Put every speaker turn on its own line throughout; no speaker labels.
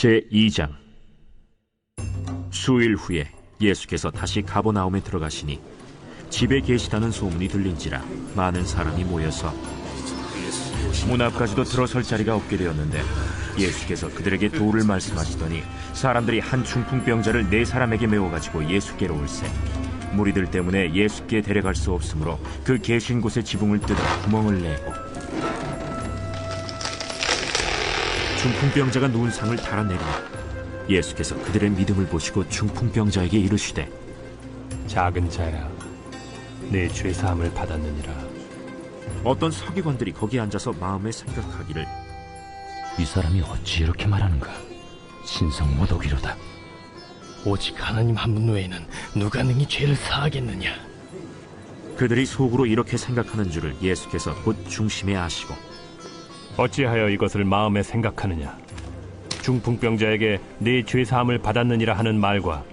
제2장. 수일 후에 예수께서 다시 가버나움에 들어가시니 집에 계시다는 소문이 들린지라 많은 사람이 모여서 문 앞까지도 들어설 자리가 없게 되었는데, 예수께서 그들에게 도를 말씀하시더니 사람들이 한 중풍병자를 4사람에게 메워가지고 예수께로 올세, 무리들 때문에 예수께 데려갈 수 없으므로 그 계신 곳의 지붕을 뜯어 구멍을 내고 중풍병자가 누운 상을 달아내리니, 예수께서 그들의 믿음을 보시고 중풍병자에게 이르시되,
작은 자야, 내 죄사함을 받았느니라.
어떤 서기관들이 거기 앉아서 마음에 생각하기를,
이 사람이 어찌 이렇게 말하는가? 신성 모독이로다.
오직 하나님 한 분 외에는 누가 능히 죄를 사하겠느냐?
그들이 속으로 이렇게 생각하는 줄을 예수께서 곧 중심에 아시고,
어찌하여 이것을 마음에 생각하느냐? 중풍병자에게 내 죄사함을 받았느니라 하는 말과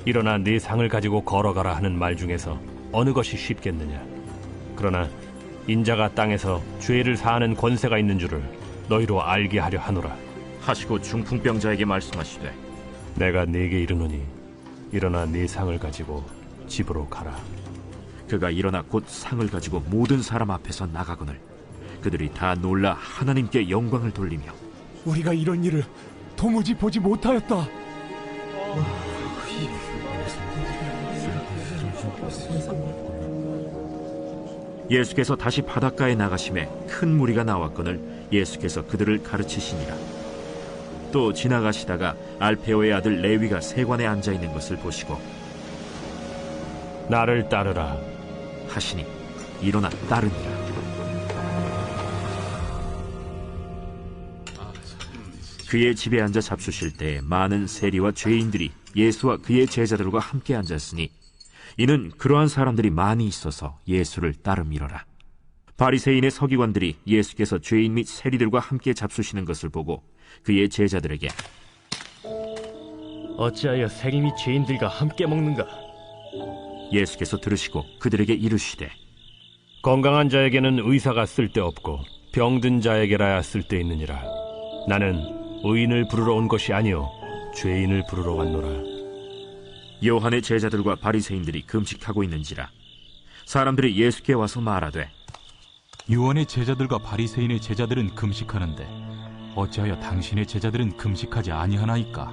일어나 네 상을 가지고 걸어가라 하는 말 중에서 어느 것이 쉽겠느냐? 그러나 인자가 땅에서 죄를 사하는 권세가 있는 줄을 너희로 알게 하려 하노라
하시고 중풍병자에게 말씀하시되,
내가 네게 이르노니 일어나 네 상을 가지고 집으로 가라.
그가 일어나 곧 상을 가지고 모든 사람 앞에서 나가거늘 그들이 다 놀라 하나님께 영광을 돌리며,
우리가 이런 일을 도무지 보지 못하였다.
예수께서 다시 바닷가에 나가심에 큰 무리가 나왔거늘 예수께서 그들을 가르치시니라. 또 지나가시다가 알페오의 아들 레위가 세관에 앉아있는 것을 보시고
나를 따르라
하시니 일어나 따르니라. 그의 집에 앉아 잡수실 때에 많은 세리와 죄인들이 예수와 그의 제자들과 함께 앉았으니, 이는 그러한 사람들이 많이 있어서 예수를 따름이러라. 바리새인의 서기관들이 예수께서 죄인 및 세리들과 함께 잡수시는 것을 보고 그의 제자들에게,
어찌하여 세리 및 죄인들과 함께 먹는가?
예수께서 들으시고 그들에게 이르시되,
건강한 자에게는 의사가 쓸데없고 병든 자에게라야 쓸데있느니라. 나는 의인을 부르러 온 것이 아니요 죄인을 부르러 왔노라.
요한의 제자들과 바리새인들이 금식하고 있는지라 사람들이 예수께 와서 말하되,
요한의 제자들과 바리새인의 제자들은 금식하는데 어찌하여 당신의 제자들은 금식하지 아니하나이까?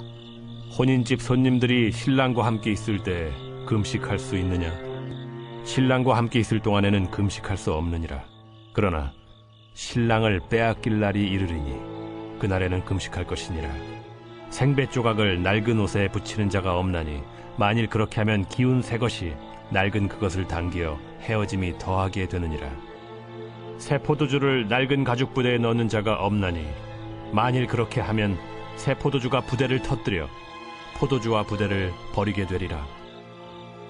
혼인집 손님들이 신랑과 함께 있을 때 금식할 수 있느냐? 신랑과 함께 있을 동안에는 금식할 수 없느니라. 그러나 신랑을 빼앗길 날이 이르리니 그날에는 금식할 것이니라. 생배 조각을 낡은 옷에 붙이는 자가 없나니 만일 그렇게 하면 기운 새 것이 낡은 그것을 당기어 헤어짐이 더하게 되느니라. 새 포도주를 낡은 가죽 부대에 넣는 자가 없나니 만일 그렇게 하면 새 포도주가 부대를 터뜨려 포도주와 부대를 버리게 되리라.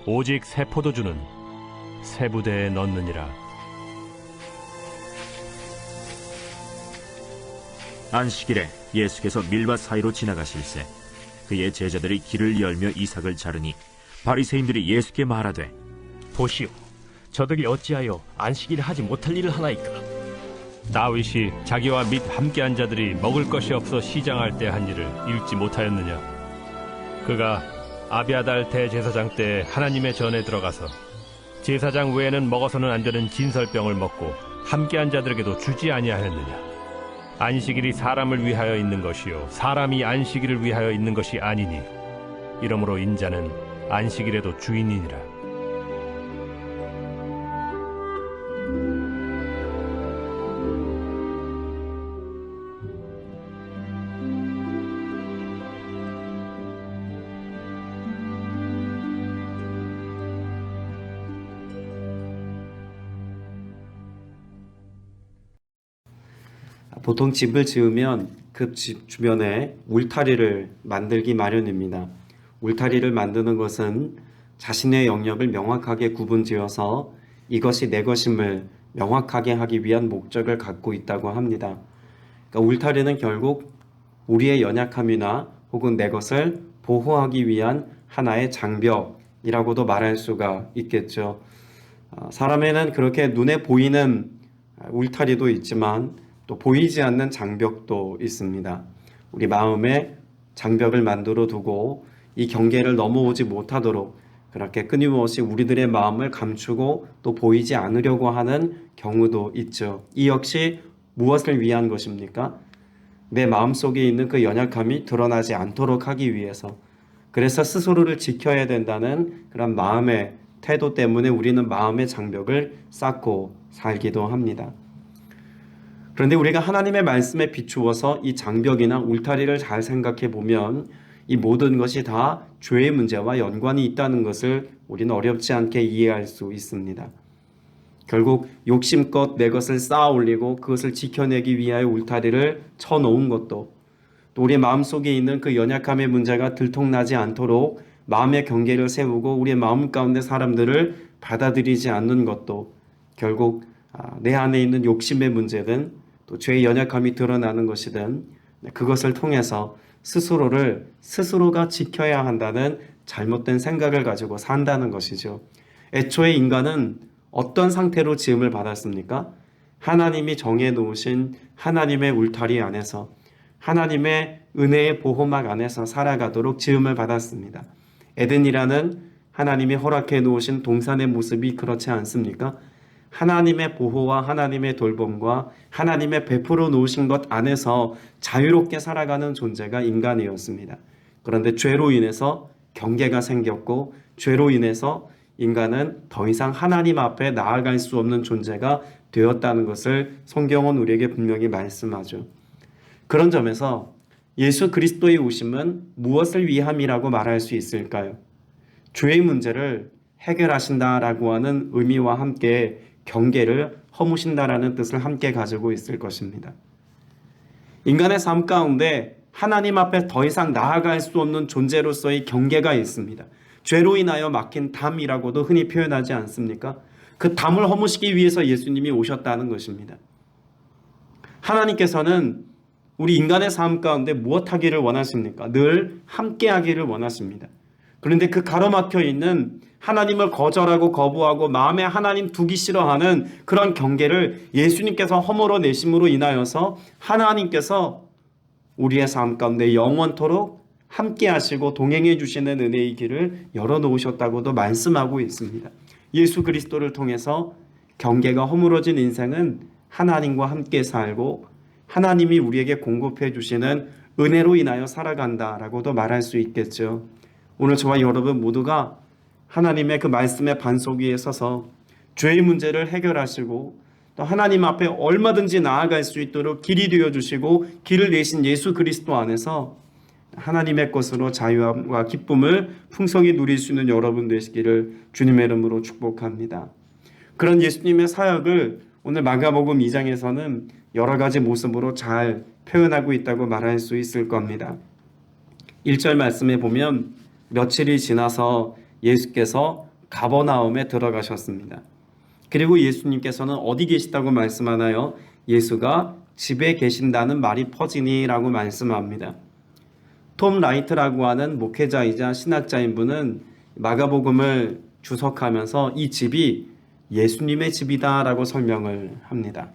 오직 새 포도주는 새 부대에 넣느니라.
안식일에 예수께서 밀밭 사이로 지나가실새 그의 제자들이 길을 열며 이삭을 자르니 바리새인들이 예수께 말하되,
보시오, 저들이 어찌하여 안식일에 하지 못할 일을 하나이까?
다윗이 자기와 및 함께한 자들이 먹을 것이 없어 시장할 때 한 일을 읽지 못하였느냐? 그가 아비아달 대제사장 때 하나님의 전에 들어가서 제사장 외에는 먹어서는 안 되는 진설병을 먹고 함께한 자들에게도 주지 아니하였느냐? 안식일이 사람을 위하여 있는 것이요 사람이 안식일을 위하여 있는 것이 아니니 이러므로 인자는 안식일에도 주인이니라.
보통 집을 지으면 그 집 주변에 울타리를 만들기 마련입니다. 울타리를 만드는 것은 자신의 영역을 명확하게 구분지어서 이것이 내 것임을 명확하게 하기 위한 목적을 갖고 있다고 합니다. 그러니까 울타리는 결국 우리의 연약함이나 혹은 내 것을 보호하기 위한 하나의 장벽이라고도 말할 수가 있겠죠. 사람에는 그렇게 눈에 보이는 울타리도 있지만 또 보이지 않는 장벽도 있습니다. 우리 마음에 장벽을 만들어 두고 이 경계를 넘어오지 못하도록 그렇게 끊임없이 우리들의 마음을 감추고 또 보이지 않으려고 하는 경우도 있죠. 이 역시 무엇을 위한 것입니까? 내 마음속에 있는 그 연약함이 드러나지 않도록 하기 위해서, 그래서 스스로를 지켜야 된다는 그런 마음의 태도 때문에 우리는 마음의 장벽을 쌓고 살기도 합니다. 그런데 우리가 하나님의 말씀에 비추어서 이 장벽이나 울타리를 잘 생각해 보면 이 모든 것이 다 죄의 문제와 연관이 있다는 것을 우리는 어렵지 않게 이해할 수 있습니다. 결국 욕심껏 내 것을 쌓아 올리고 그것을 지켜내기 위하여 울타리를 쳐놓은 것도, 또 우리 마음속에 있는 그 연약함의 문제가 들통나지 않도록 마음의 경계를 세우고 우리의 마음 가운데 사람들을 받아들이지 않는 것도 결국 내 안에 있는 욕심의 문제든 또 죄의 연약함이 드러나는 것이든 그것을 통해서 스스로를 스스로가 지켜야 한다는 잘못된 생각을 가지고 산다는 것이죠. 애초에 인간은 어떤 상태로 지음을 받았습니까? 하나님이 정해 놓으신 하나님의 울타리 안에서, 하나님의 은혜의 보호막 안에서 살아가도록 지음을 받았습니다. 에덴이라는 하나님이 허락해 놓으신 동산의 모습이 그렇지 않습니까? 하나님의 보호와 하나님의 돌봄과 하나님의 베풀어 놓으신 것 안에서 자유롭게 살아가는 존재가 인간이었습니다. 그런데 죄로 인해서 경계가 생겼고, 죄로 인해서 인간은 더 이상 하나님 앞에 나아갈 수 없는 존재가 되었다는 것을 성경은 우리에게 분명히 말씀하죠. 그런 점에서 예수 그리스도의 오심은 무엇을 위함이라고 말할 수 있을까요? 죄의 문제를 해결하신다라고 하는 의미와 함께 경계를 허무신다라는 뜻을 함께 가지고 있을 것입니다. 인간의 삶 가운데 하나님 앞에 더 이상 나아갈 수 없는 존재로서의 경계가 있습니다. 죄로 인하여 막힌 담이라고도 흔히 표현하지 않습니까? 그 담을 허무시기 위해서 예수님이 오셨다는 것입니다. 하나님께서는 우리 인간의 삶 가운데 무엇 하기를 원하십니까? 늘 함께 하기를 원하십니다. 그런데 그 가로막혀 있는 하나님을 거절하고 거부하고 마음에 하나님 두기 싫어하는 그런 경계를 예수님께서 허물어 내심으로 인하여서 하나님께서 우리의 삶 가운데 영원토록 함께 하시고 동행해 주시는 은혜의 길을 열어놓으셨다고도 말씀하고 있습니다. 예수 그리스도를 통해서 경계가 허물어진 인생은 하나님과 함께 살고 하나님이 우리에게 공급해 주시는 은혜로 인하여 살아간다라고도 말할 수 있겠죠. 오늘 저와 여러분 모두가 하나님의 그 말씀의 반석 위에 서서 죄의 문제를 해결하시고 또 하나님 앞에 얼마든지 나아갈 수 있도록 길이 되어주시고 길을 내신 예수 그리스도 안에서 하나님의 것으로 자유함과 기쁨을 풍성히 누릴 수 있는 여러분 되시기를 주님의 이름으로 축복합니다. 그런 예수님의 사역을 오늘 마가복음 2장에서는 여러 가지 모습으로 잘 표현하고 있다고 말할 수 있을 겁니다. 1절 말씀에 보면 며칠이 지나서 예수께서 가버나움에 들어가셨습니다. 그리고 예수님께서는 어디 계시다고 말씀하나요? 예수가 집에 계신다는 말이 퍼지니라고 말씀합니다. 톰 라이트라고 하는 목회자이자 신학자인 분은 마가복음을 주석하면서 이 집이 예수님의 집이다라고 설명을 합니다.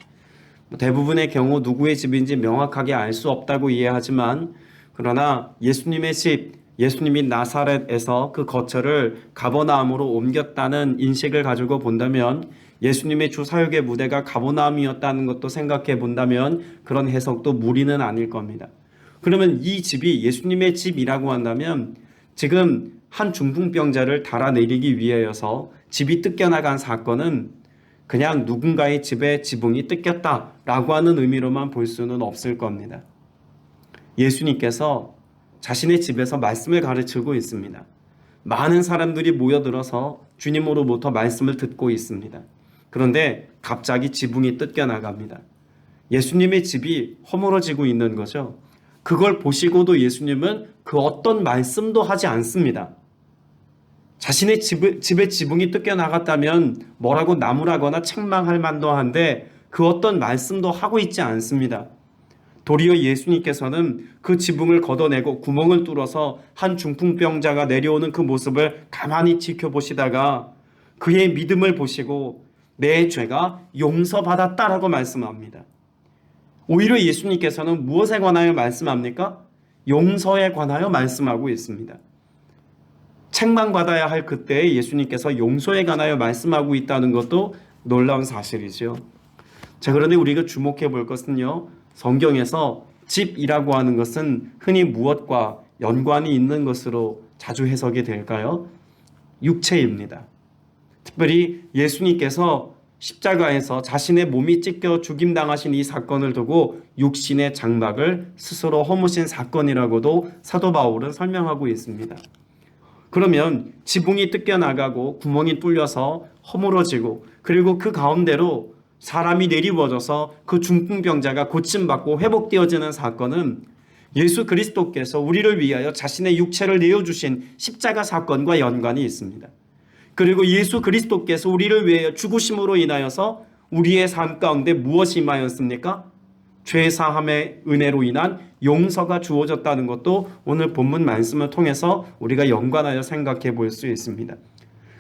대부분의 경우 누구의 집인지 명확하게 알 수 없다고 이해하지만, 그러나 예수님의 집, 예수님이 나사렛에서 그 거처를 가버나움으로 옮겼다는 인식을 가지고 본다면, 예수님의 주 사역의 무대가 가버나움이었다는 것도 생각해 본다면 그런 해석도 무리는 아닐 겁니다. 그러면 이 집이 예수님의 집이라고 한다면 지금 한 중풍병자를 달아내리기 위하여서 집이 뜯겨나간 사건은 그냥 누군가의 집에 지붕이 뜯겼다라고 하는 의미로만 볼 수는 없을 겁니다. 예수님께서 자신의 집에서 말씀을 가르치고 있습니다. 많은 사람들이 모여들어서 주님으로부터 말씀을 듣고 있습니다. 그런데 갑자기 지붕이 뜯겨나갑니다. 예수님의 집이 허물어지고 있는 거죠. 그걸 보시고도 예수님은 그 어떤 말씀도 하지 않습니다. 자신의 집의 지붕이 뜯겨나갔다면 뭐라고 나무라거나 책망할 만도 한데 그 어떤 말씀도 하고 있지 않습니다. 도리어 예수님께서는 그 지붕을 걷어내고 구멍을 뚫어서 한 중풍병자가 내려오는 그 모습을 가만히 지켜보시다가 그의 믿음을 보시고 내 죄가 용서받았다라고 말씀합니다. 오히려 예수님께서는 무엇에 관하여 말씀합니까? 용서에 관하여 말씀하고 있습니다. 책망받아야 할 그때에 예수님께서 용서에 관하여 말씀하고 있다는 것도 놀라운 사실이죠. 자, 그런데 우리가 주목해 볼 것은요, 성경에서 집이라고 하는 것은 흔히 무엇과 연관이 있는 것으로 자주 해석이 될까요? 육체입니다. 특별히 예수님께서 십자가에서 자신의 몸이 찢겨 죽임당하신 이 사건을 두고 육신의 장막을 스스로 허무신 사건이라고도 사도 바울은 설명하고 있습니다. 그러면 지붕이 뜯겨나가고 구멍이 뚫려서 허물어지고 그리고 그 가운데로 사람이 내리워져서 그 중풍병자가 고침받고 회복되어지는 사건은 예수 그리스도께서 우리를 위하여 자신의 육체를 내어주신 십자가 사건과 연관이 있습니다. 그리고 예수 그리스도께서 우리를 위하여 죽으심으로 인하여서 우리의 삶 가운데 무엇이 임하였습니까? 죄사함의 은혜로 인한 용서가 주어졌다는 것도 오늘 본문 말씀을 통해서 우리가 연관하여 생각해 볼 수 있습니다.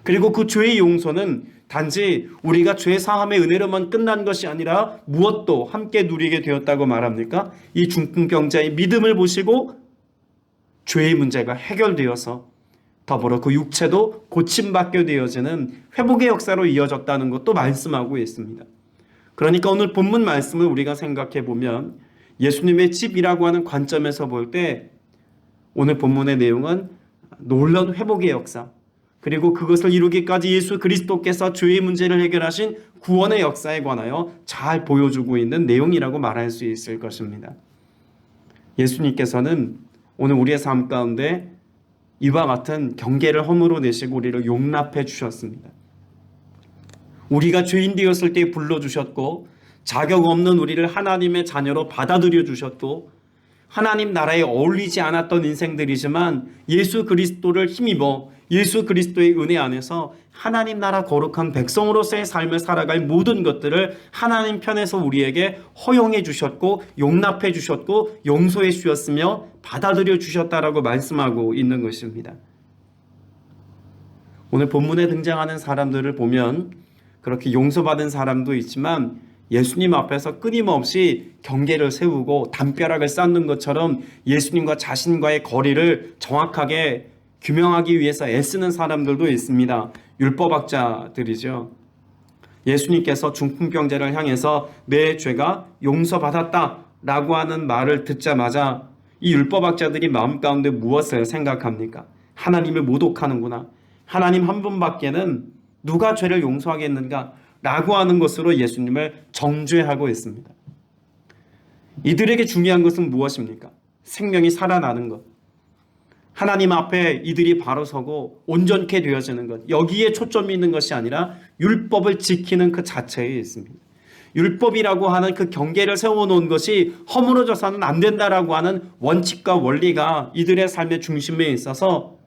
그리고 그 죄의 용서는 단지 우리가 죄사함의 은혜로만 끝난 것이 아니라 무엇도 함께 누리게 되었다고 말합니까? 이 중풍병자의 믿음을 보시고 죄의 문제가 해결되어서 더불어 그 육체도 고침받게 되어지는 회복의 역사로 이어졌다는 것도 말씀하고 있습니다. 그러니까 오늘 본문 말씀을 우리가 생각해 보면 예수님의 집이라고 하는 관점에서 볼 때 오늘 본문의 내용은 놀라운 회복의 역사, 그리고 그것을 이루기까지 예수 그리스도께서 죄의 문제를 해결하신 구원의 역사에 관하여 잘 보여주고 있는 내용이라고 말할 수 있을 것입니다. 예수님께서는 오늘 우리의 삶 가운데 이와 같은 경계를 허물어 내시고 우리를 용납해 주셨습니다. 우리가 죄인 되었을 때 불러주셨고 자격 없는 우리를 하나님의 자녀로 받아들여 주셨고 하나님 나라에 어울리지 않았던 인생들이지만 예수 그리스도를 힘입어 예수 그리스도의 은혜 안에서 하나님 나라 거룩한 백성으로서의 삶을 살아갈 모든 것들을 하나님 편에서 우리에게 허용해 주셨고 용납해 주셨고 용서해 주셨으며 받아들여 주셨다라고 말씀하고 있는 것입니다. 오늘 본문에 등장하는 사람들을 보면 그렇게 용서받은 사람도 있지만 예수님 앞에서 끊임없이 경계를 세우고 담벼락을 쌓는 것처럼 예수님과 자신과의 거리를 정확하게 규명하기 위해서 애쓰는 사람들도 있습니다. 율법학자들이죠. 예수님께서 중풍병자를 향해서 내 죄가 용서받았다 라고 하는 말을 듣자마자 이 율법학자들이 마음 가운데 무엇을 생각합니까? 하나님을 모독하는구나. 하나님 한 분밖에는 누가 죄를 용서하겠는가? 라고 하는 것으로 예수님을 정죄하고 있습니다. 이들에게 중요한 것은 무엇입니까? 생명이 살아나는 것. 하나님 앞에 이들이 바로 서고 온전케 되어지는 것. 여기에 초점이 있는 것이 아니라 율법을 지키는 그 자체에 있습니다. 율법이라고 하는 그 경계를 세워놓은 것이 허물어져서는 안 된다라고 하는 원칙과 원리가 이들의 삶의 중심에 있어서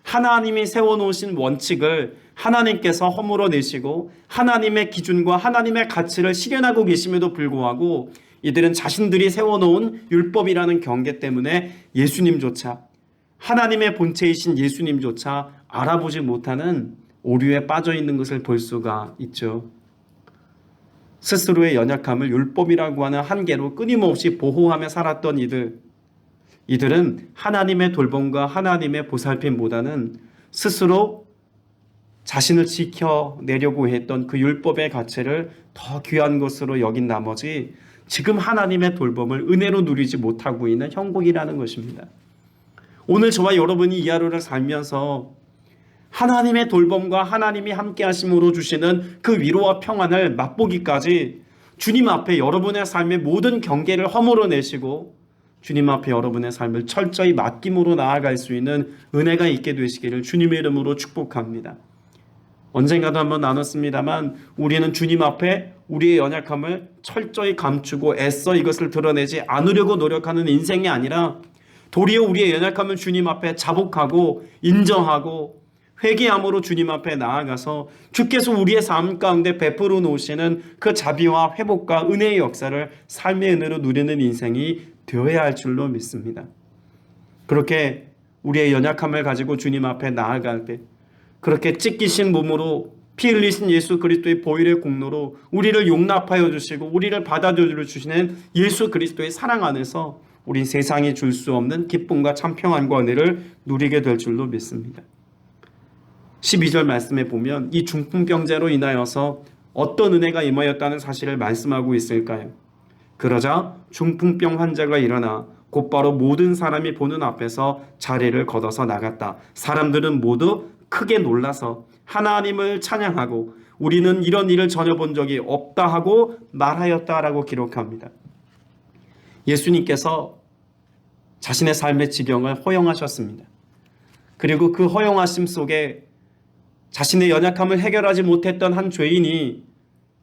하나님이 세워놓으신 원칙을 하나님께서 허물어내시고 하나님의 기준과 하나님의 가치를 실현하고 계심에도 불구하고 이들은 자신들이 세워놓은 율법이라는 경계 때문에 예수님조차 하나님의 본체이신 예수님조차 알아보지 못하는 오류에 빠져 있는 것을 볼 수가 있죠. 스스로의 연약함을 율법이라고 하는 한계로 끊임없이 보호하며 살았던 이들은 하나님의 돌봄과 하나님의 보살핌보다는 스스로 자신을 지켜내려고 했던 그 율법의 가치를 더 귀한 것으로 여긴 나머지 지금 하나님의 돌봄을 은혜로 누리지 못하고 있는 형국이라는 것입니다. 오늘 저와 여러분이 이 하루를 살면서 하나님의 돌봄과 하나님이 함께 하심으로 주시는 그 위로와 평안을 맛보기까지 주님 앞에 여러분의 삶의 모든 경계를 허물어내시고 주님 앞에 여러분의 삶을 철저히 맡김으로 나아갈 수 있는 은혜가 있게 되시기를 주님의 이름으로 축복합니다. 언젠가도 한번 나눴습니다만 우리는 주님 앞에 우리의 연약함을 철저히 감추고 애써 이것을 드러내지 않으려고 노력하는 인생이 아니라 도리어 우리의 연약함을 주님 앞에 자복하고 인정하고 회개함으로 주님 앞에 나아가서 주께서 우리의 삶 가운데 베풀어 놓으시는 그 자비와 회복과 은혜의 역사를 삶의 은혜로 누리는 인생이 되어야 할 줄로 믿습니다. 그렇게 우리의 연약함을 가지고 주님 앞에 나아갈 때 그렇게 찢기신 몸으로 피 흘리신 예수 그리스도의 보혈의 공로로 우리를 용납하여 주시고 우리를 받아들여 주시는 예수 그리스도의 사랑 안에서 우린 세상이 줄 수 없는 기쁨과 참 평안과 은혜를 누리게 될 줄로 믿습니다. 12절 말씀에 보면 이 중풍병자로 인하여서 어떤 은혜가 임하였다는 사실을 말씀하고 있을까요? 그러자 중풍병 환자가 일어나 곧바로 모든 사람이 보는 앞에서 자리를 걷어서 나갔다. 사람들은 모두 크게 놀라서 하나님을 찬양하고 우리는 이런 일을 전혀 본 적이 없다 하고 말하였다라고 기록합니다. 예수님께서 자신의 삶의 지경을 허용하셨습니다. 그리고 그 허용하심 속에 자신의 연약함을 해결하지 못했던 한 죄인이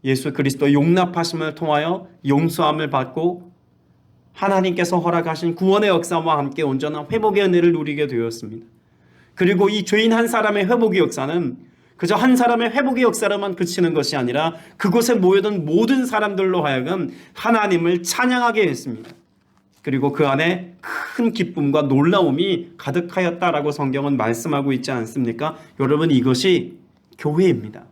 예수 그리스도의 용납하심을 통하여 용서함을 받고 하나님께서 허락하신 구원의 역사와 함께 온전한 회복의 은혜를 누리게 되었습니다. 그리고 이 죄인 한 사람의 회복의 역사는 그저 한 사람의 회복의 역사로만 그치는 것이 아니라 그곳에 모여든 모든 사람들로 하여금 하나님을 찬양하게 했습니다. 그리고 그 안에 큰 기쁨과 놀라움이 가득하였다라고 성경은 말씀하고 있지 않습니까? 여러분, 이것이 교회입니다.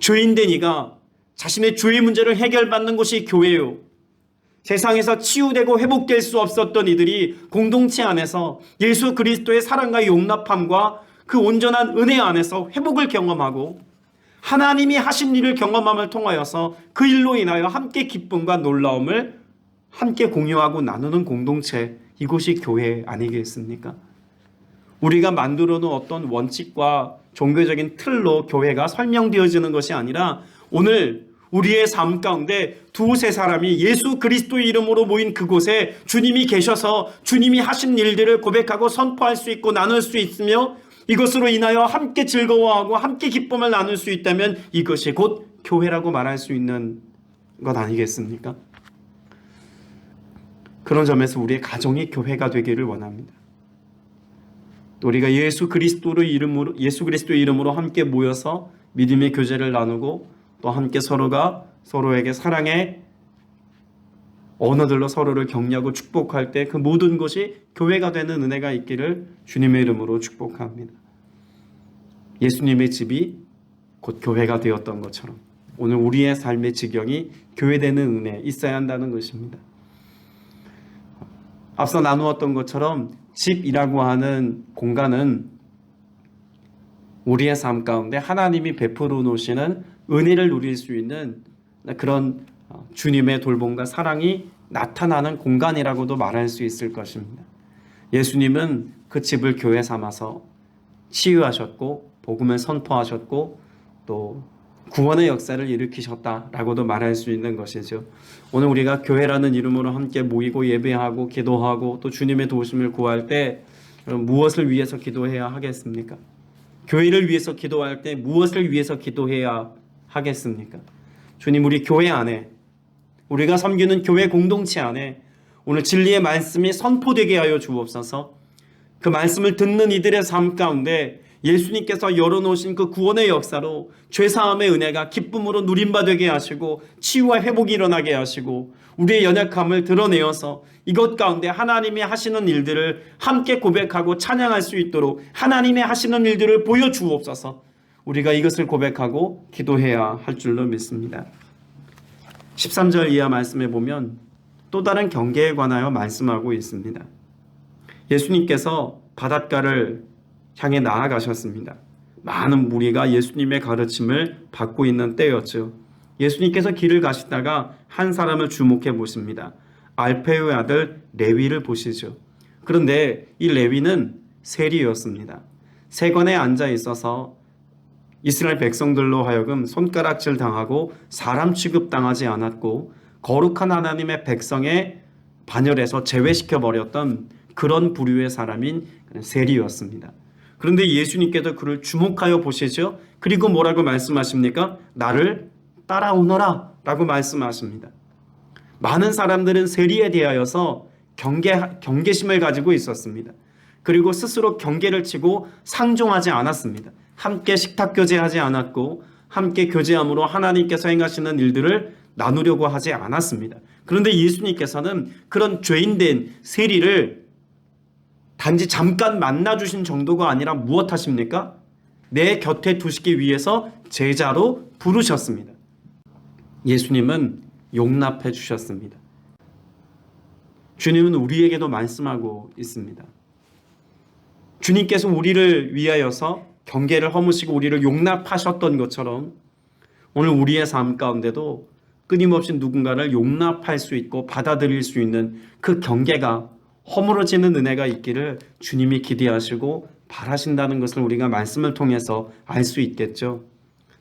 죄인된 이가 자신의 죄의 문제를 해결받는 곳이 교회예요. 세상에서 치유되고 회복될 수 없었던 이들이 공동체 안에서 예수 그리스도의 사랑과 용납함과 그 온전한 은혜 안에서 회복을 경험하고 하나님이 하신 일을 경험함을 통하여서 그 일로 인하여 함께 기쁨과 놀라움을 함께 공유하고 나누는 공동체, 이곳이 교회 아니겠습니까? 우리가 만들어 놓은 어떤 원칙과 종교적인 틀로 교회가 설명되어지는 것이 아니라 오늘 우리의 삶 가운데 두세 사람이 예수 그리스도의 이름으로 모인 그곳에 주님이 계셔서 주님이 하신 일들을 고백하고 선포할 수 있고 나눌 수 있으며 이것으로 인하여 함께 즐거워하고 함께 기쁨을 나눌 수 있다면 이것이 곧 교회라고 말할 수 있는 것 아니겠습니까? 그런 점에서 우리의 가정이 교회가 되기를 원합니다. 또 우리가 예수 그리스도의 이름으로 함께 모여서 믿음의 교제를 나누고 또 함께 서로가 서로에게 사랑의 언어들로 서로를 격려하고 축복할 때 그 모든 것이 교회가 되는 은혜가 있기를 주님의 이름으로 축복합니다. 예수님의 집이 곧 교회가 되었던 것처럼 오늘 우리의 삶의 지경이 교회되는 은혜 있어야 한다는 것입니다. 앞서 나누었던 것처럼 집이라고 하는 공간은 우리의 삶 가운데 하나님이 베풀어 놓으시는 은혜를 누릴 수 있는 그런 주님의 돌봄과 사랑이 나타나는 공간이라고도 말할 수 있을 것입니다. 예수님은 그 집을 교회 삼아서 치유하셨고 복음을 선포하셨고 또 구원의 역사를 일으키셨다라고도 말할 수 있는 것이죠. 오늘 우리가 교회라는 이름으로 함께 모이고 예배하고 기도하고 또 주님의 도우심을 구할 때 무엇을 위해서 기도해야 하겠습니까? 교회를 위해서 기도할 때 무엇을 위해서 기도해야 하겠습니까? 주님, 우리 교회 안에 우리가 섬기는 교회 공동체 안에 오늘 진리의 말씀이 선포되게 하여 주옵소서. 그 말씀을 듣는 이들의 삶 가운데 예수님께서 열어놓으신 그 구원의 역사로 죄사함의 은혜가 기쁨으로 누림바 되게 하시고 치유와 회복이 일어나게 하시고 우리의 연약함을 드러내어서 이것 가운데 하나님이 하시는 일들을 함께 고백하고 찬양할 수 있도록 하나님의 하시는 일들을 보여주옵소서. 우리가 이것을 고백하고 기도해야 할 줄로 믿습니다. 13절 이하 말씀에 보면 또 다른 경계에 관하여 말씀하고 있습니다. 예수님께서 바닷가를 향해 나아가셨습니다. 많은 무리가 예수님의 가르침을 받고 있는 때였죠. 예수님께서 길을 가시다가 한 사람을 주목해 보십니다. 알페오의 아들 레위를 보시죠. 그런데 이 레위는 세리였습니다. 세관에 앉아 있어서 이스라엘 백성들로 하여금 손가락질 당하고 사람 취급당하지 않았고 거룩한 하나님의 백성의 반열에서 제외시켜 버렸던 그런 부류의 사람인 세리였습니다. 그런데 예수님께서 그를 주목하여 보시죠. 그리고 뭐라고 말씀하십니까? 나를 따라오너라 라고 말씀하십니다. 많은 사람들은 세리에 대하여서 경계심을 가지고 있었습니다. 그리고 스스로 경계를 치고 상종하지 않았습니다. 함께 식탁 교제하지 않았고 함께 교제함으로 하나님께서 행하시는 일들을 나누려고 하지 않았습니다. 그런데 예수님께서는 그런 죄인된 세리를 단지 잠깐 만나주신 정도가 아니라 무엇 하십니까? 내 곁에 두시기 위해서 제자로 부르셨습니다. 예수님은 용납해 주셨습니다. 주님은 우리에게도 말씀하고 있습니다. 주님께서 우리를 위하여서 경계를 허무시고 우리를 용납하셨던 것처럼 오늘 우리의 삶 가운데도 끊임없이 누군가를 용납할 수 있고 받아들일 수 있는 그 경계가 허물어지는 은혜가 있기를 주님이 기대하시고 바라신다는 것을 우리가 말씀을 통해서 알 수 있겠죠.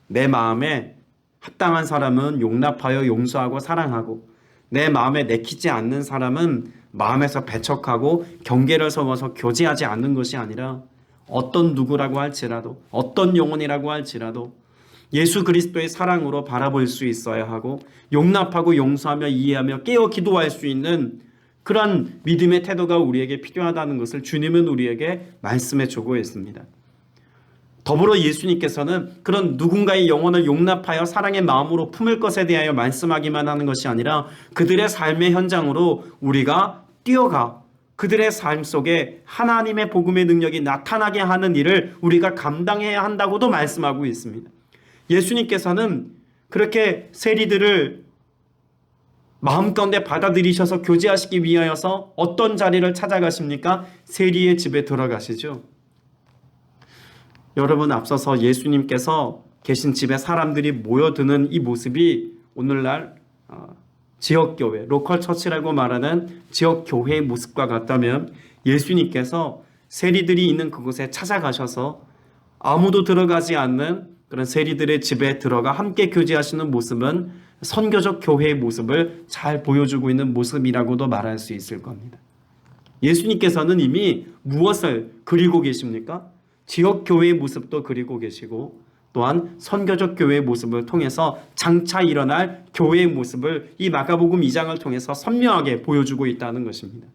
내 마음에 합당한 사람은 용납하여 용서하고 사랑하고 내 마음에 내키지 않는 사람은 마음에서 배척하고 경계를 세워서 교제하지 않는 것이 아니라 어떤 누구라고 할지라도 어떤 영혼이라고 할지라도 예수 그리스도의 사랑으로 바라볼 수 있어야 하고 용납하고 용서하며 이해하며 깨어 기도할 수 있는 그러한 믿음의 태도가 우리에게 필요하다는 것을 주님은 우리에게 말씀해 주고 있습니다. 더불어 예수님께서는 그런 누군가의 영혼을 용납하여 사랑의 마음으로 품을 것에 대하여 말씀하기만 하는 것이 아니라 그들의 삶의 현장으로 우리가 뛰어가 그들의 삶 속에 하나님의 복음의 능력이 나타나게 하는 일을 우리가 감당해야 한다고도 말씀하고 있습니다. 예수님께서는 그렇게 세리들을 마음 가운데 받아들이셔서 교제하시기 위하여서 어떤 자리를 찾아가십니까? 세리의 집에 들어가시죠. 여러분, 앞서서 예수님께서 계신 집에 사람들이 모여드는 이 모습이 오늘날 지역교회, 로컬 처치라고 말하는 지역교회의 모습과 같다면 예수님께서 세리들이 있는 그곳에 찾아가셔서 아무도 들어가지 않는 그런 세리들의 집에 들어가 함께 교제하시는 모습은 선교적 교회의 모습을 잘 보여주고 있는 모습이라고도 말할 수 있을 겁니다. 예수님께서는 이미 무엇을 그리고 계십니까? 지역교회의 모습도 그리고 계시고 또한 선교적 교회의 모습을 통해서 장차 일어날 교회의 모습을 이 마가복음 2장을 통해서 선명하게 보여주고 있다는 것입니다.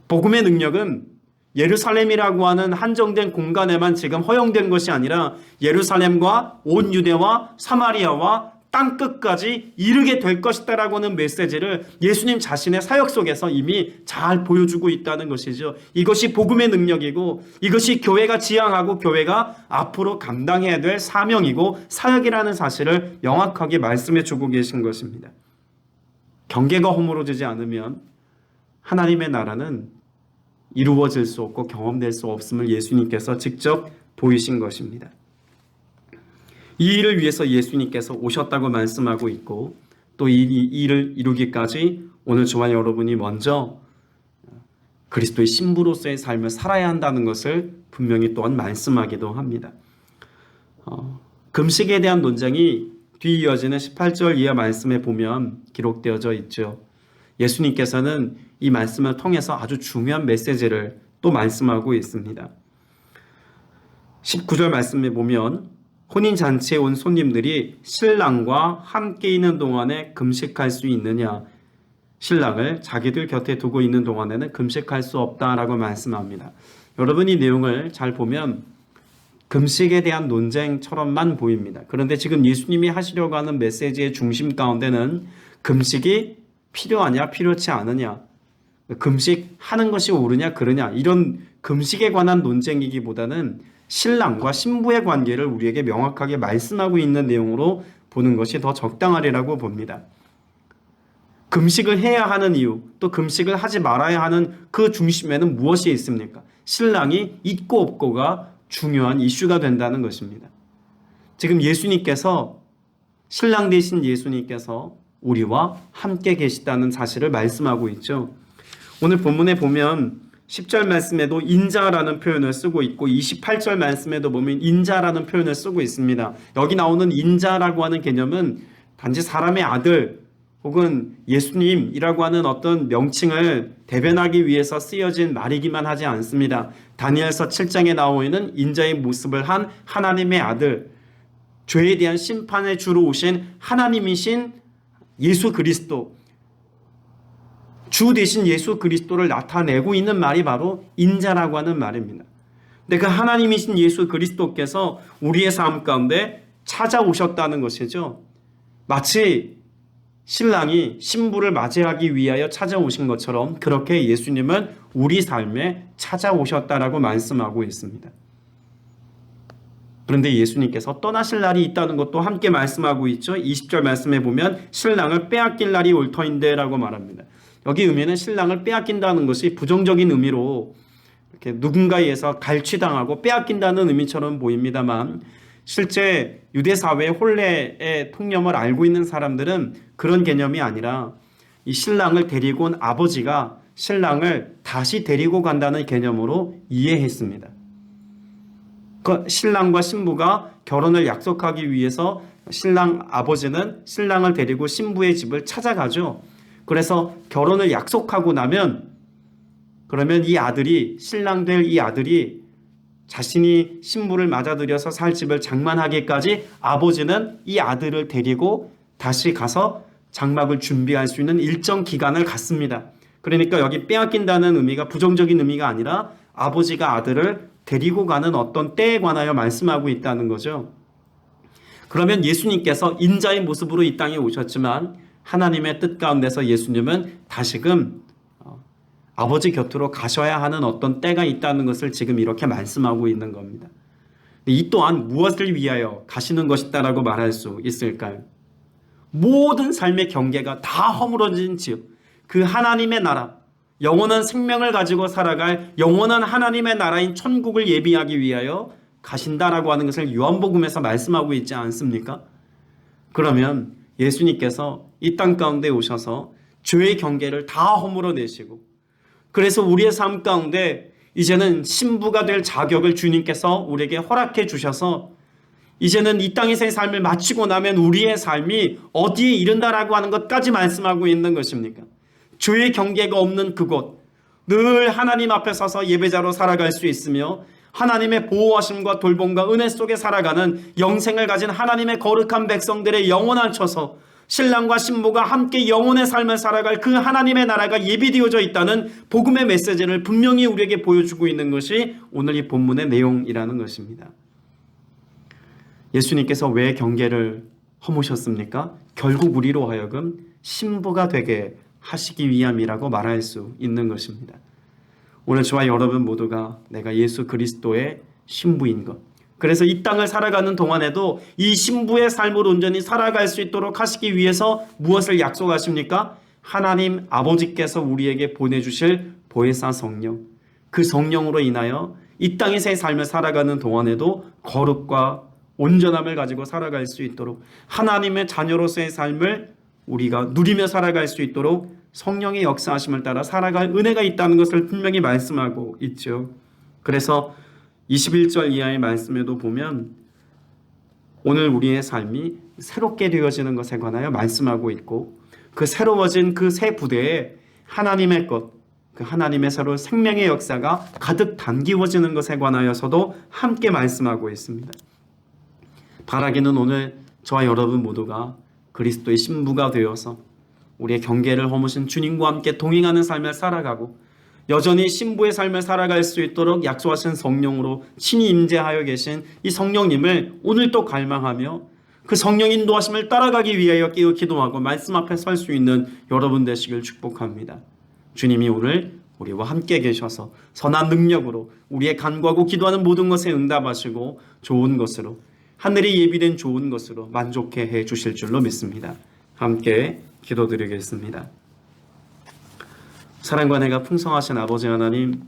복음의 능력은 예루살렘이라고 하는 한정된 공간에만 지금 허용된 것이 아니라 예루살렘과 온 유대와 사마리아와 땅끝까지 이르게 될 것이다라고 하는 메시지를 예수님 자신의 사역 속에서 이미 잘 보여주고 있다는 것이죠. 이것이 복음의 능력이고 이것이 교회가 지향하고 교회가 앞으로 감당해야 될 사명이고 사역이라는 사실을 명확하게 말씀해 주고 계신 것입니다. 경계가 허물어지지 않으면 하나님의 나라는 이루어질 수 없고 경험될 수 없음을 예수님께서 직접 보이신 것입니다. 이 일을 위해서 예수님께서 오셨다고 말씀하고 있고 또 이 일을 이루기까지 오늘 저와 여러분이 먼저 그리스도의 신부로서의 삶을 살아야 한다는 것을 분명히 또한 말씀하기도 합니다. 금식에 대한 논쟁이 뒤이어지는 18절 이하 말씀에 보면 기록되어져 있죠. 예수님께서는 이 말씀을 통해서 아주 중요한 메시지를 또 말씀하고 있습니다. 19절 말씀에 보면 혼인잔치에 온 손님들이 신랑과 함께 있는 동안에 금식할 수 있느냐? 신랑을 자기들 곁에 두고 있는 동안에는 금식할 수 없다라고 말씀합니다. 여러분, 이 내용을 잘 보면 금식에 대한 논쟁처럼만 보입니다. 그런데 지금 예수님이 하시려고 하는 메시지의 중심 가운데는 금식이 필요하냐 필요치 않으냐, 금식하는 것이 옳으냐 그르냐, 이런 금식에 관한 논쟁이기보다는 신랑과 신부의 관계를 우리에게 명확하게 말씀하고 있는 내용으로 보는 것이 더 적당하리라고 봅니다. 금식을 해야 하는 이유, 또 금식을 하지 말아야 하는 그 중심에는 무엇이 있습니까? 신랑이 있고 없고가 중요한 이슈가 된다는 것입니다. 지금 예수님께서, 신랑 되신 예수님께서 우리와 함께 계시다는 사실을 말씀하고 있죠. 오늘 본문에 보면 10절 말씀에도 인자라는 표현을 쓰고 있고 28절 말씀에도 보면 인자라는 표현을 쓰고 있습니다. 여기 나오는 인자라고 하는 개념은 단지 사람의 아들 혹은 예수님이라고 하는 어떤 명칭을 대변하기 위해서 쓰여진 말이기만 하지 않습니다. 다니엘서 7장에 나오고 있는 인자의 모습을 한 하나님의 아들, 죄에 대한 심판의 주로 오신 하나님이신 예수 그리스도, 주 대신 예수 그리스도를 나타내고 있는 말이 바로 인자라고 하는 말입니다. 근데 그 하나님이신 예수 그리스도께서 우리의 삶 가운데 찾아오셨다는 것이죠. 마치 신랑이 신부를 맞이하기 위하여 찾아오신 것처럼 그렇게 예수님은 우리 삶에 찾아오셨다라고 말씀하고 있습니다. 그런데 예수님께서 떠나실 날이 있다는 것도 함께 말씀하고 있죠. 20절 말씀에 보면 신랑을 빼앗길 날이 올 터인데 라고 말합니다. 여기 의미는 신랑을 빼앗긴다는 것이 부정적인 의미로 이렇게 누군가에 의해서 갈취당하고 빼앗긴다는 의미처럼 보입니다만, 실제 유대 사회의 혼례의 통념을 알고 있는 사람들은 그런 개념이 아니라 이 신랑을 데리고 온 아버지가 신랑을 다시 데리고 간다는 개념으로 이해했습니다. 그 신랑과 신부가 결혼을 약속하기 위해서 신랑 아버지는 신랑을 데리고 신부의 집을 찾아가죠. 그래서 결혼을 약속하고 나면, 그러면 이 아들이, 신랑 될 이 아들이 자신이 신부를 맞아들여서 살 집을 장만하기까지 아버지는 이 아들을 데리고 다시 가서 장막을 준비할 수 있는 일정 기간을 갖습니다. 그러니까 여기 빼앗긴다는 의미가 부정적인 의미가 아니라 아버지가 아들을 데리고 가는 어떤 때에 관하여 말씀하고 있다는 거죠. 그러면 예수님께서 인자의 모습으로 이 땅에 오셨지만 하나님의 뜻 가운데서 예수님은 다시금 아버지 곁으로 가셔야 하는 어떤 때가 있다는 것을 지금 이렇게 말씀하고 있는 겁니다. 이 또한 무엇을 위하여 가시는 것이다라고 말할 수 있을까요? 모든 삶의 경계가 다 허물어진 지역, 그 하나님의 나라, 영원한 생명을 가지고 살아갈 영원한 하나님의 나라인 천국을 예비하기 위하여 가신다라고 하는 것을 요한복음에서 말씀하고 있지 않습니까? 그러면 예수님께서 이 땅 가운데 오셔서 죄의 경계를 다 허물어내시고, 그래서 우리의 삶 가운데 이제는 신부가 될 자격을 주님께서 우리에게 허락해 주셔서 이제는 이 땅에서의 삶을 마치고 나면 우리의 삶이 어디에 이른다라고 하는 것까지 말씀하고 있는 것입니까? 죄의 경계가 없는 그곳, 늘 하나님 앞에 서서 예배자로 살아갈 수 있으며 하나님의 보호하심과 돌봄과 은혜 속에 살아가는 영생을 가진 하나님의 거룩한 백성들의 영혼을 쳐서 신랑과 신부가 함께 영혼의 삶을 살아갈 그 하나님의 나라가 예비되어져 있다는 복음의 메시지를 분명히 우리에게 보여주고 있는 것이 오늘 이 본문의 내용이라는 것입니다. 예수님께서 왜 경계를 허무셨습니까? 결국 우리로 하여금 신부가 되게 하시기 위함이라고 말할 수 있는 것입니다. 오늘 저와 여러분 모두가 내가 예수 그리스도의 신부인 것, 그래서 이 땅을 살아가는 동안에도 이 신부의 삶을 온전히 살아갈 수 있도록 하시기 위해서 무엇을 약속하십니까? 하나님 아버지께서 우리에게 보내주실 보혜사 성령, 그 성령으로 인하여 이 땅에서의 삶을 살아가는 동안에도 거룩과 온전함을 가지고 살아갈 수 있도록, 하나님의 자녀로서의 삶을 우리가 누리며 살아갈 수 있도록 성령의 역사하심을 따라 살아갈 은혜가 있다는 것을 분명히 말씀하고 있죠. 그래서 21절 이하의 말씀에도 보면 오늘 우리의 삶이 새롭게 되어지는 것에 관하여 말씀하고 있고, 그 새로워진 그 새 부대에 하나님의 것, 그 하나님의 새로운 생명의 역사가 가득 담기워지는 것에 관하여서도 함께 말씀하고 있습니다. 바라기는 오늘 저와 여러분 모두가 그리스도의 신부가 되어서 우리의 경계를 허무신 주님과 함께 동행하는 삶을 살아가고 여전히 신부의 삶을 살아갈 수 있도록 약속하신 성령으로 친히 임재하여 계신 이 성령님을 오늘 또 갈망하며 그 성령 인도하심을 따라가기 위하여 깨어 기도하고 말씀 앞에 설 수 있는 여러분 되시길 축복합니다. 주님이 오늘 우리와 함께 계셔서 선한 능력으로 우리의 간구하고 기도하는 모든 것에 응답하시고 좋은 것으로, 하늘에 예비된 좋은 것으로 만족해 해 주실 줄로 믿습니다. 함께 기도드리겠습니다. 사랑과 은혜가 풍성하신 아버지 하나님,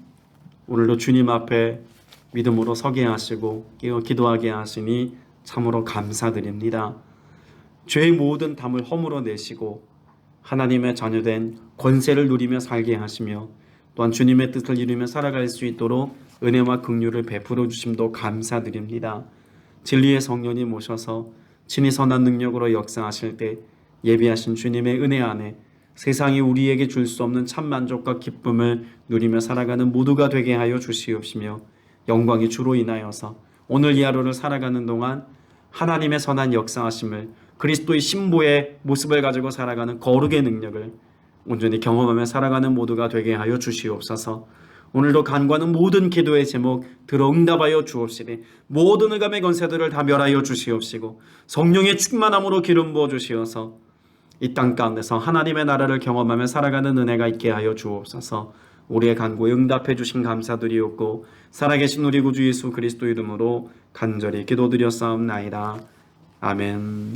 오늘도 주님 앞에 믿음으로 서게 하시고 깨어 기도하게 하시니 참으로 감사드립니다. 죄의 모든 담을 허물어내시고 하나님의 자녀된 권세를 누리며 살게 하시며 또한 주님의 뜻을 이루며 살아갈 수 있도록 은혜와 긍휼을 베풀어 주심도 감사드립니다. 진리의 성령님 오셔서 친히 선한 능력으로 역사하실 때 예비하신 주님의 은혜 안에 세상이 우리에게 줄 수 없는 참 만족과 기쁨을 누리며 살아가는 모두가 되게 하여 주시옵시며, 영광이 주로 인하여서 오늘 이 하루를 살아가는 동안 하나님의 선한 역사하심을, 그리스도의 신부의 모습을 가지고 살아가는 거룩의 능력을 온전히 경험하며 살아가는 모두가 되게 하여 주시옵소서. 오늘도 간구하는 모든 기도의 제목 들어 응답하여 주옵시되 모든 의감의 권세들을 다 멸하여 주시옵시고 성령의 충만함으로 기름 부어 주시어서 이 땅 가운데서 하나님의 나라를 경험하며 살아가는 은혜가 있게 하여 주옵소서. 우리의 간구에 응답해 주신 감사드리옵고 살아계신 우리 구주 예수 그리스도 이름으로 간절히 기도드렸사옵나이다. 아멘.